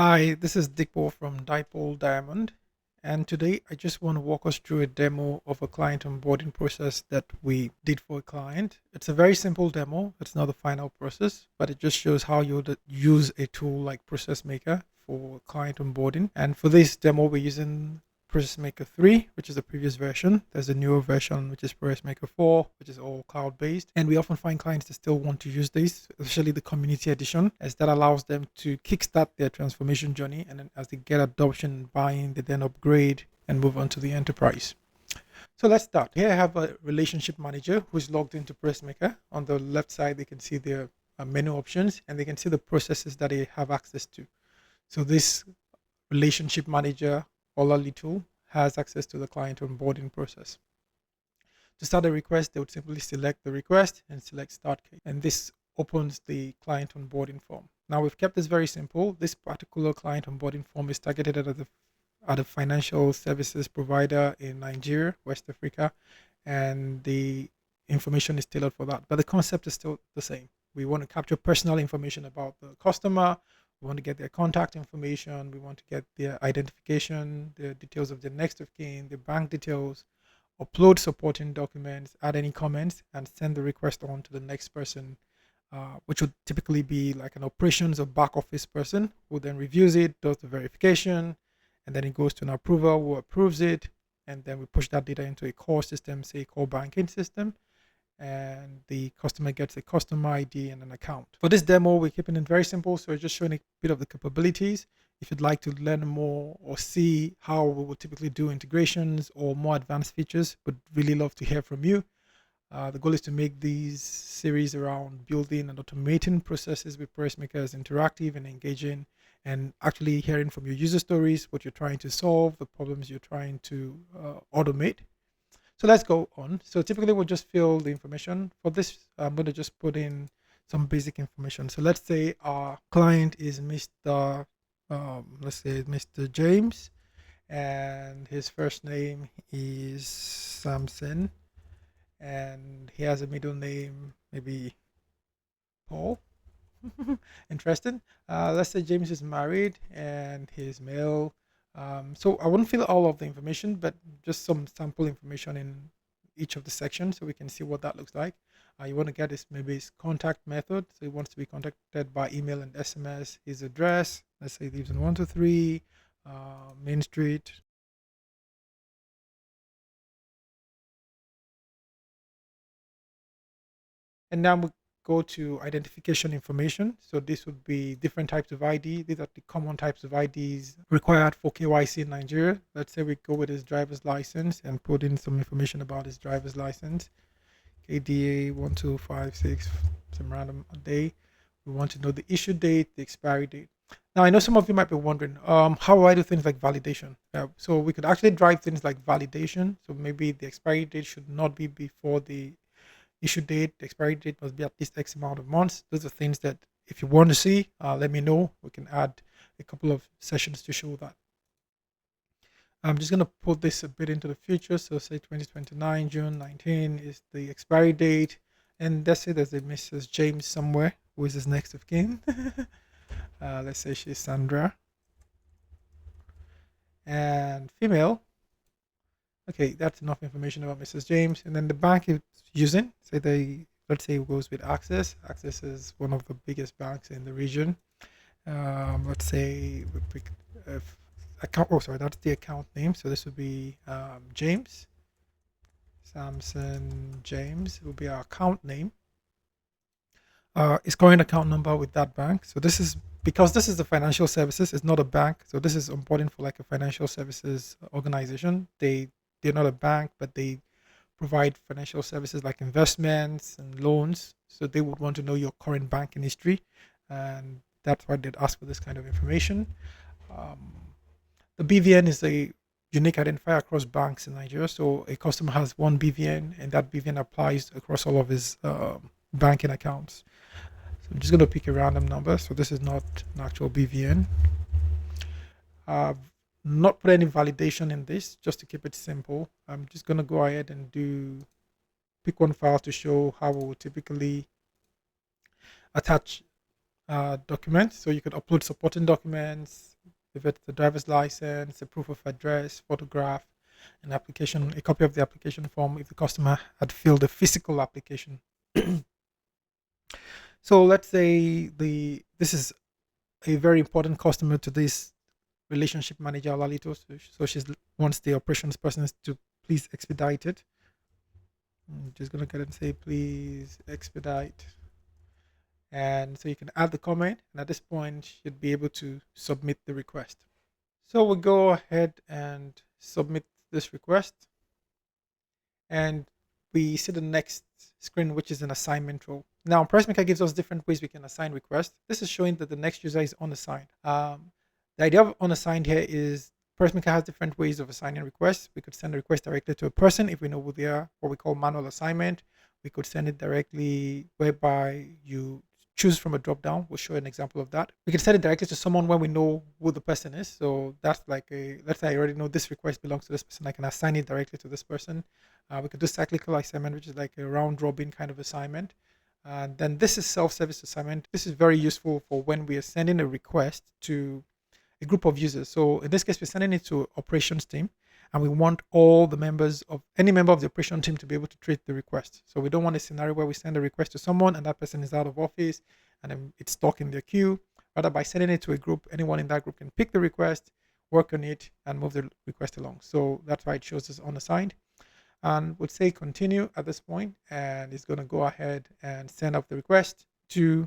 Hi, this is Dikpo from Dipole Diamond, and today I just want to walk us through a demo of a client onboarding process that we did for a client. It's a very simple demo, it's not the final process, but it just shows how you would use a tool like ProcessMaker for client onboarding. And for this demo, we're using ProcessMaker 3, which is the previous version. There's a newer version, which is ProcessMaker 4, which is all cloud-based. And we often find clients that still want to use this, especially the community edition, as that allows them to kickstart their transformation journey. And then as they get adoption and buy-in, they then upgrade and move on to the enterprise. So let's start. Here I have a relationship manager who's logged into ProcessMaker. On the left side, they can see their menu options, and they can see the processes that they have access to. So this relationship manager Olali tool has access to the client onboarding process. To start a request, they would simply select the request and select start case. And this opens the client onboarding form. Now we've kept this very simple. This particular client onboarding form is targeted at a financial services provider in Nigeria, West Africa, and the information is tailored for that. But the concept is still the same. We want to capture personal information about the customer. We want to get their contact information. We want to get their identification, the details of the next of kin, the bank details, upload supporting documents, add any comments, and send the request on to the next person, which would typically be like an operations or back office person who then reviews it, does the verification, and then it goes to an approver who approves it, and then we push that data into a core system, say core banking system, and the customer gets a customer ID and an account. For this demo, we're keeping it very simple, so we're just showing a bit of the capabilities. If you'd like to learn more or see how we would typically do integrations or more advanced features, would really love to hear from you. The goal is to make these series around building and automating processes with ProcessMaker as interactive and engaging, and actually hearing from your user stories, what you're trying to solve, the problems you're trying to automate. So let's go on. So typically we'll just fill the information. For this, I'm going to just put in some basic information. So let's say our client is let's say Mr. James, and his first name is Samson, and he has a middle name, maybe Paul. Interesting. Let's say James is married and he's male. So I wouldn't fill all of the information, but just some sample information in each of the sections so we can see what that looks like. You want to get his maybe his contact method. So he wants to be contacted by email and SMS. His address, let's say he lives in 123 Main Street. And now we go to identification information. So this would be different types of ID. These are the common types of IDs required for KYC in Nigeria. Let's say we go with his driver's license and put in some information about his driver's license. KDA 1256, some random day. We want to know the issue date, the expiry date. Now, I know some of you might be wondering, how do I do things like validation? So we could actually drive things like validation. So maybe the expiry date should not be before the issue date, the expiry date must be at least X amount of months. Those are things that if you want to see, let me know. We can add a couple of sessions to show that. I'm just going to put this a bit into the future. So say 2029, June 19 is the expiry date. And let's say there's a Mrs. James somewhere who is his next of kin. Let's say she's Sandra. And female. Okay, that's enough information about Mrs. James. And then the bank is using, let's say it goes with Access. Access is one of the biggest banks in the region. Let's say we pick account. Oh, sorry, that's the account name. So this would be James. Samson James will be our account name. His current account number with that bank. So this is because this is the financial services. It's not a bank. So this is important for like a financial services organization. They're not a bank, but they provide financial services like investments and loans. So they would want to know your current banking history, and that's why they'd ask for this kind of information. Um, the BVN is a unique identifier across banks in Nigeria. So a customer has one BVN, and that BVN applies across all of his banking accounts. So I'm just going to pick a random number. So this is not an actual BVN. Not put any validation in this, just to keep it simple. I'm just going to go ahead and pick one file to show how we will typically attach documents. So you could upload supporting documents, if it's the driver's license, a proof of address, photograph, an application, a copy of the application form if the customer had filled a physical application. So let's say this is a very important customer to this relationship manager, Lalito. So she wants the operations person to please expedite it. I'm just gonna go ahead and say please expedite. And so you can add the comment, and at this point you'd be able to submit the request. So we'll go ahead and submit this request, and we see the next screen, which is an assignment role. Now, ProcessMaker gives us different ways we can assign requests. This is showing that the next user is unassigned. The idea of unassigned here is ProcessMaker has different ways of assigning requests. We could send a request directly to a person if we know who they are, what we call manual assignment. We could send it directly whereby you choose from a drop down. We'll show an example of that. We can send it directly to someone when we know who the person is. So that's like let's say I already know this request belongs to this person. I can assign it directly to this person. We could do cyclical assignment, which is like a round robin kind of assignment. And then this is self-service assignment. This is very useful for when we are sending a request to a group of users. So in this case, we're sending it to operations team, and we want all the members of any member of the operation team to be able to treat the request. So we don't want a scenario where we send a request to someone and that person is out of office and then it's stuck in their queue. Rather, by sending it to a group, anyone in that group can pick the request, work on it, and move the request along. So that's why it shows us unassigned. And we'll say continue at this point, and it's going to go ahead and send up the request to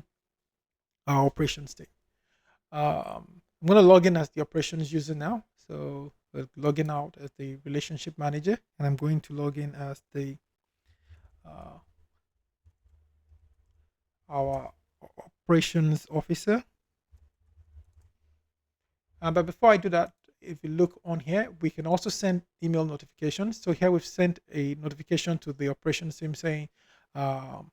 our operations team. I'm going to log in as the operations user now. So we'll log in out as the relationship manager, and I'm going to log in as the our operations officer. But before I do that, if you look on here, we can also send email notifications. So here we've sent a notification to the operations team saying a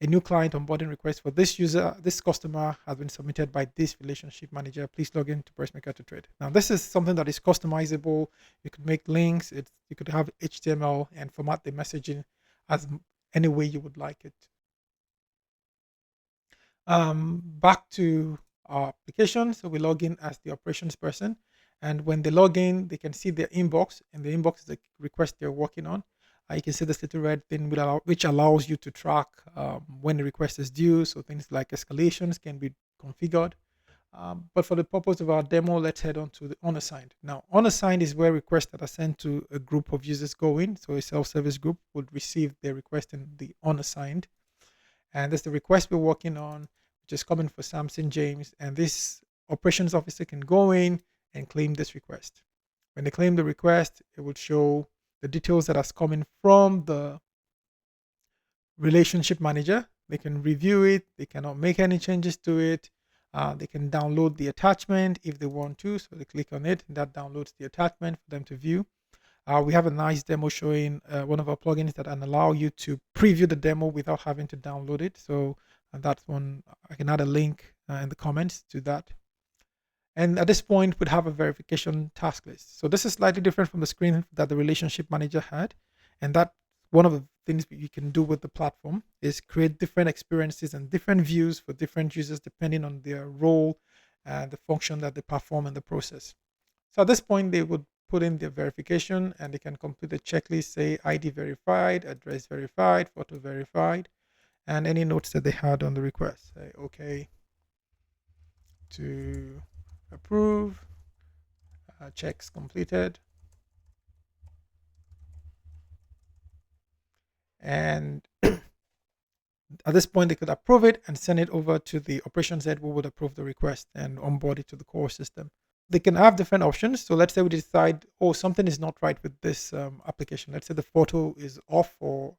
new client onboarding request for this user, this customer has been submitted by this relationship manager. Please log in to ProcessMaker to trade. Now, this is something that is customizable. You could make links. You could have HTML and format the messaging as any way you would like it. Back to our application. So we log in as the operations person. And when they log in, they can see their inbox. And the inbox is the request they're working on. You can see this little red thing which allows you to track when the request is due. So things like escalations can be configured. But for the purpose of our demo, let's head on to the unassigned. Now, unassigned is where requests that are sent to a group of users go in. So a self-service group would receive their request in the unassigned. And that's the request we're working on, which is coming for Samson James. And this operations officer can go in and claim this request. When they claim the request, it would show the details that are coming from the relationship manager. They can review it. They cannot make any changes to it. They can download the attachment if they want to. So they click on it, and that downloads the attachment for them to view. We have a nice demo showing one of our plugins that allow you to preview the demo without having to download it. So that's one. I can add a link in the comments to that. And at this point, we'd have a verification task list. So this is slightly different from the screen that the relationship manager had. And that one of the things you can do with the platform is create different experiences and different views for different users depending on their role and the function that they perform in the process. So at this point, they would put in their verification and they can complete the checklist, say ID verified, address verified, photo verified, and any notes that they had on the request. Say okay to approve, checks completed, and at this point they could approve it and send it over to the operations head who would approve the request and onboard it to the core system. They can have different options. So let's say we decide, oh, something is not right with this application. Let's say the photo is off or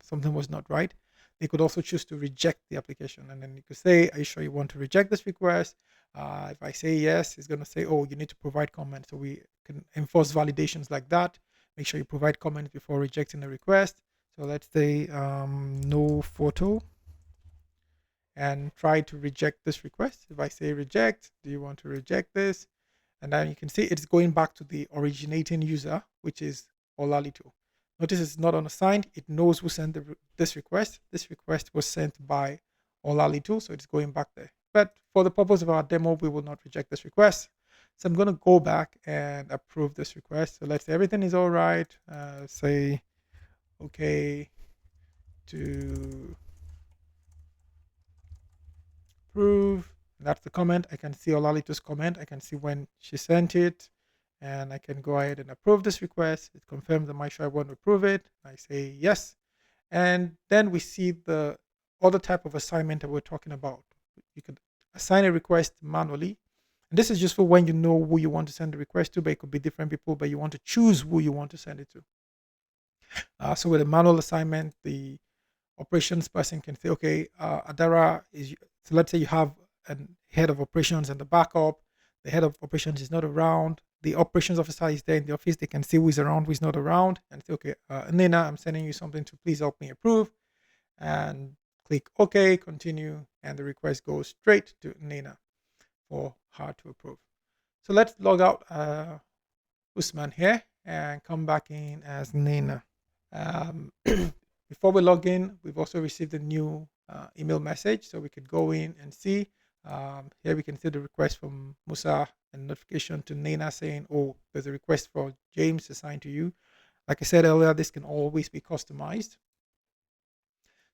something was not right. They could also choose to reject the application. And then you could say, are you sure you want to reject this request? If I say yes, it's going to say, oh, you need to provide comments. So we can enforce validations like that. Make sure you provide comments before rejecting the request. So let's say no photo and try to reject this request. If I say reject, do you want to reject this? And then you can see it's going back to the originating user, which is Olalito. Notice it's not unassigned. It knows who sent this request. This request was sent by Olalito, so it's going back there. But for the purpose of our demo, we will not reject this request. So I'm going to go back and approve this request. So let's say everything is all right. Say okay to approve. That's the comment. I can see Olalito's comment. I can see when she sent it, and I can go ahead and approve this request. It confirms that my sure I want to approve it. I say yes, and then we see the other type of assignment that we're talking about. You could assign a request manually, and this is just for when you know who you want to send the request to, but it could be different people, but you want to choose who you want to send it to. So with a manual assignment, the operations person can say, okay, Adara is, so let's say you have a head of operations and the backup, the head of operations is not around, the operations officer is there in the office, they can see who is around, who is not around, and say, okay, Nina, I'm sending you something to please help me approve, and click OK, continue, and the request goes straight to Nina for her to approve. So let's log out Usman here and come back in as Nina. Before we log in, we've also received a new email message, so we could go in and see. Here we can see the request from Musa and notification to Nina saying, oh, there's a request for James assigned to you. Like I said earlier, this can always be customized.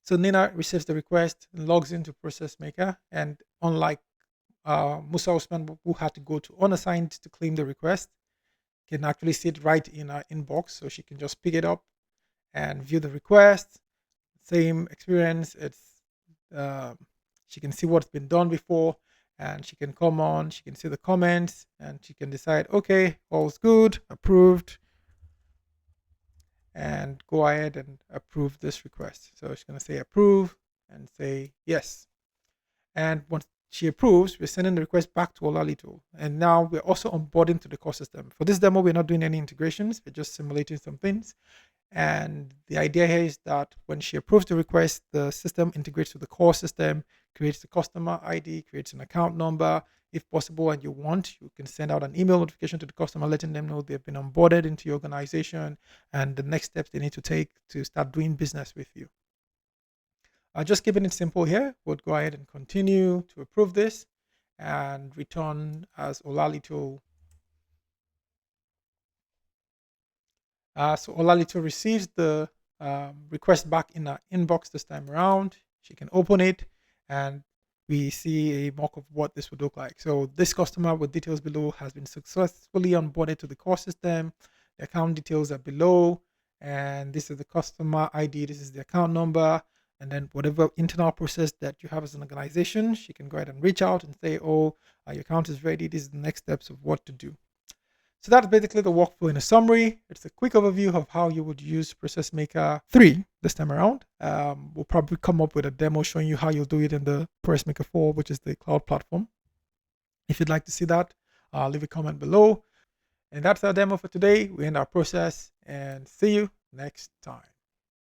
So Nina receives the request and logs into ProcessMaker, and unlike Musa Osman, who had to go to unassigned to claim the request, can actually see it right in our inbox, so she can just pick it up and view the request. Same experience. It's she can see what's been done before, and she can come on, she can see the comments, and she can decide, okay, all's good, approved, and go ahead and approve this request. So she's going to say approve and say yes. And once she approves, we're sending the request back to Olalito. And now we're also onboarding to the core system. For this demo, we're not doing any integrations. We're just simulating some things. And the idea here is that when she approves the request, the system integrates to the core system, creates the customer ID, creates an account number. If possible and you want, you can send out an email notification to the customer letting them know they've been onboarded into your organization and the next steps they need to take to start doing business with you. Just keeping it simple here, we'll go ahead and continue to approve this and return as Olalito. So Olalito receives the request back in our inbox this time around. She can open it and we see a mock of what this would look like. So this customer with details below has been successfully onboarded to the core system. The account details are below, and this is the customer ID, this is the account number, and then whatever internal process that you have as an organization, she can go ahead and reach out and say, oh, your account is ready, this is the next steps of what to do. So that's basically the workflow in a summary. It's a quick overview of how you would use ProcessMaker 3 this time around. We'll probably come up with a demo showing you how you'll do it in the ProcessMaker 4, which is the cloud platform. If you'd like to see that, leave a comment below. And that's our demo for today. We end our process and see you next time.